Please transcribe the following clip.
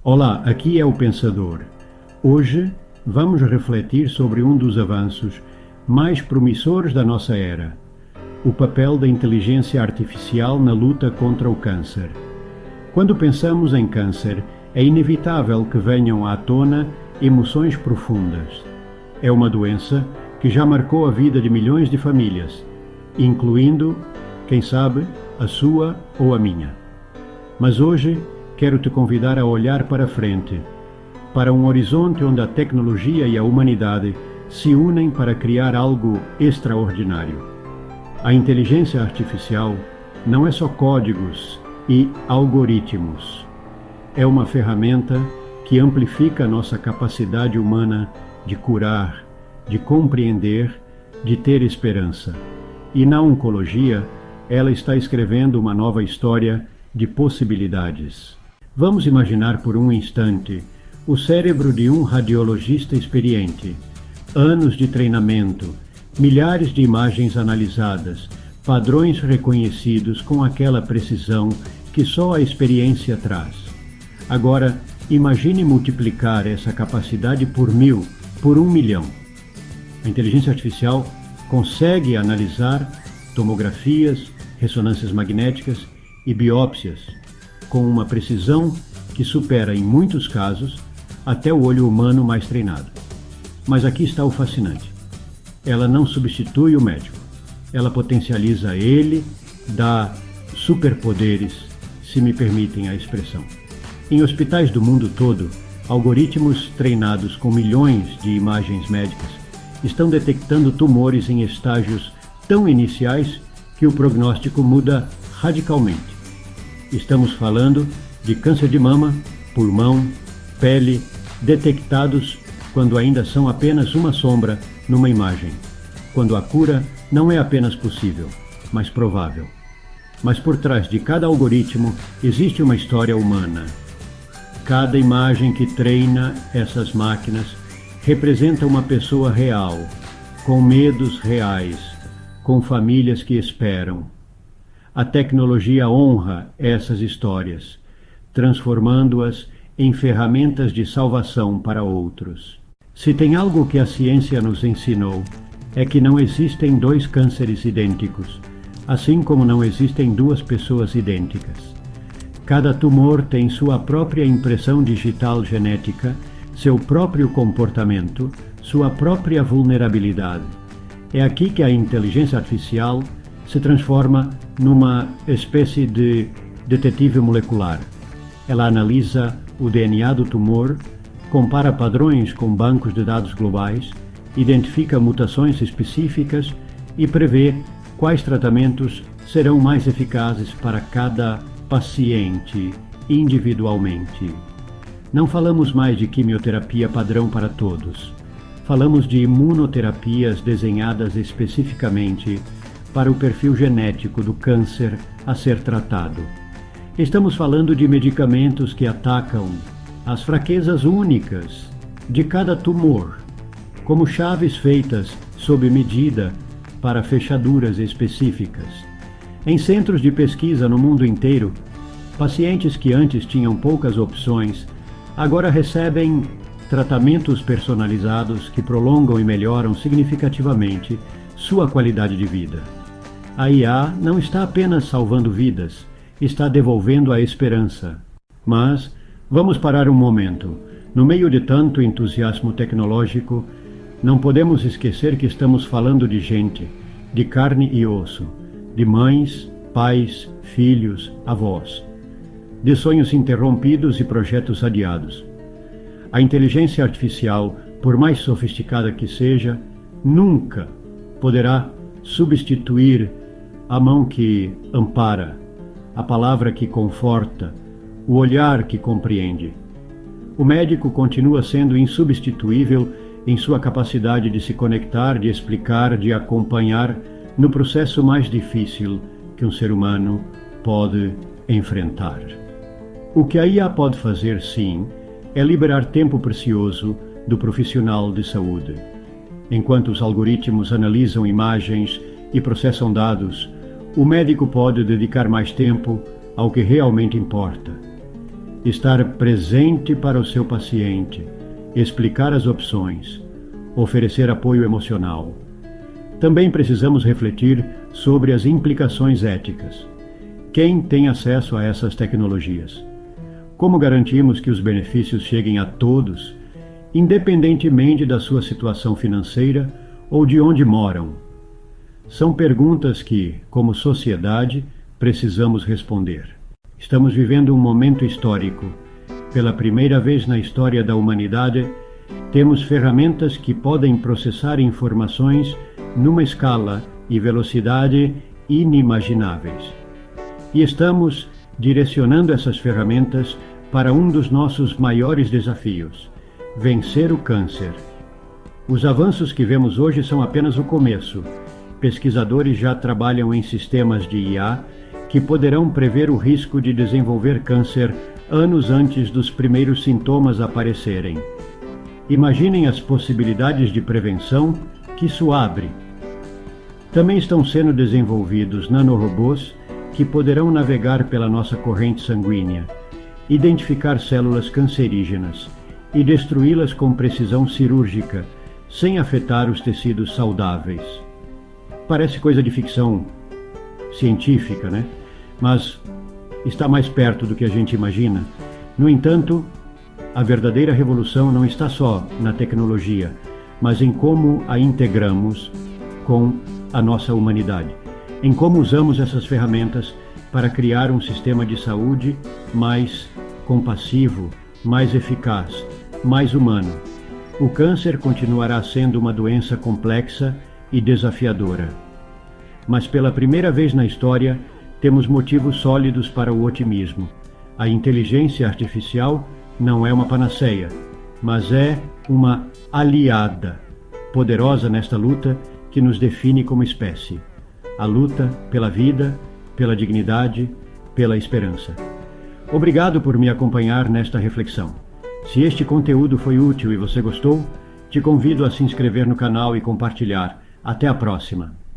Olá, aqui é o Pensador. Hoje vamos refletir sobre um dos avanços mais promissores da nossa era: o papel da inteligência artificial na luta contra o câncer. Quando pensamos em câncer, é inevitável que venham à tona emoções profundas. É uma doença que já marcou a vida de milhões de famílias, incluindo, quem sabe, a sua ou a minha. Mas hoje quero te convidar a olhar para frente, para um horizonte onde a tecnologia e a humanidade se unem para criar algo extraordinário. A inteligência artificial não é só códigos e algoritmos. É uma ferramenta que amplifica nossa capacidade humana de curar, de compreender, de ter esperança. E na oncologia, ela está escrevendo uma nova história de possibilidades. Vamos imaginar por um instante o cérebro de um radiologista experiente, anos de treinamento, milhares de imagens analisadas, padrões reconhecidos com aquela precisão que só a experiência traz. Agora, imagine multiplicar essa capacidade por 1000, por 1 milhão. A inteligência artificial consegue analisar tomografias, ressonâncias magnéticas e biópsias com uma precisão que supera, em muitos casos, até o olho humano mais treinado. Mas aqui está o fascinante. Ela não substitui o médico. Ela potencializa ele, dá superpoderes, se me permitem a expressão. Em hospitais do mundo todo, algoritmos treinados com milhões de imagens médicas estão detectando tumores em estágios tão iniciais que o prognóstico muda radicalmente. Estamos falando de câncer de mama, pulmão, pele, detectados quando ainda são apenas uma sombra numa imagem, quando a cura não é apenas possível, mas provável. Mas por trás de cada algoritmo existe uma história humana. Cada imagem que treina essas máquinas representa uma pessoa real, com medos reais, com famílias que esperam. A tecnologia honra essas histórias, transformando-as em ferramentas de salvação para outros. Se tem algo que a ciência nos ensinou, é que não existem dois cânceres idênticos, assim como não existem duas pessoas idênticas. Cada tumor tem sua própria impressão digital genética, seu próprio comportamento, sua própria vulnerabilidade. É aqui que a inteligência artificial se transforma numa espécie de detetive molecular. Ela analisa o DNA do tumor, compara padrões com bancos de dados globais, identifica mutações específicas e prevê quais tratamentos serão mais eficazes para cada paciente individualmente. Não falamos mais de quimioterapia padrão para todos. Falamos de imunoterapias desenhadas especificamente para o perfil genético do câncer a ser tratado. Estamos falando de medicamentos que atacam as fraquezas únicas de cada tumor, como chaves feitas sob medida para fechaduras específicas. Em centros de pesquisa no mundo inteiro, pacientes que antes tinham poucas opções agora recebem tratamentos personalizados que prolongam e melhoram significativamente sua qualidade de vida. A IA não está apenas salvando vidas, está devolvendo a esperança. Mas vamos parar um momento. No meio de tanto entusiasmo tecnológico, não podemos esquecer que estamos falando de gente, de carne e osso, de mães, pais, filhos, avós, de sonhos interrompidos e projetos adiados. A inteligência artificial, por mais sofisticada que seja, nunca poderá substituir a mão que ampara, a palavra que conforta, o olhar que compreende. O médico continua sendo insubstituível em sua capacidade de se conectar, de explicar, de acompanhar no processo mais difícil que um ser humano pode enfrentar. O que a IA pode fazer, sim, é liberar tempo precioso do profissional de saúde. Enquanto os algoritmos analisam imagens e processam dados, o médico pode dedicar mais tempo ao que realmente importa. estar presente para o seu paciente, explicar as opções, oferecer apoio emocional. Também precisamos refletir sobre as implicações éticas. Quem tem acesso a essas tecnologias? Como garantimos que os benefícios cheguem a todos, independentemente da sua situação financeira ou de onde moram? São perguntas que, como sociedade, precisamos responder. Estamos vivendo um momento histórico. Pela primeira vez na história da humanidade, temos ferramentas que podem processar informações numa escala e velocidade inimagináveis. E estamos direcionando essas ferramentas para um dos nossos maiores desafios: vencer o câncer. Os avanços que vemos hoje são apenas o começo. Pesquisadores já trabalham em sistemas de IA que poderão prever o risco de desenvolver câncer anos antes dos primeiros sintomas aparecerem. Imaginem as possibilidades de prevenção que isso abre. Também estão sendo desenvolvidos nanorobôs que poderão navegar pela nossa corrente sanguínea, identificar células cancerígenas e destruí-las com precisão cirúrgica, sem afetar os tecidos saudáveis. Parece coisa de ficção científica, né? Mas está mais perto do que a gente imagina. No entanto, a verdadeira revolução não está só na tecnologia, mas em como a integramos com a nossa humanidade, em como usamos essas ferramentas para criar um sistema de saúde mais compassivo, mais eficaz, mais humano. O câncer continuará sendo uma doença complexa e desafiadora. Mas pela primeira vez na história, temos motivos sólidos para o otimismo. A inteligência artificial não é uma panaceia, mas é uma aliada, poderosa nesta luta que nos define como espécie. A luta pela vida, pela dignidade, pela esperança. Obrigado por me acompanhar nesta reflexão. Se este conteúdo foi útil e você gostou, te convido a se inscrever no canal e compartilhar. Até a próxima!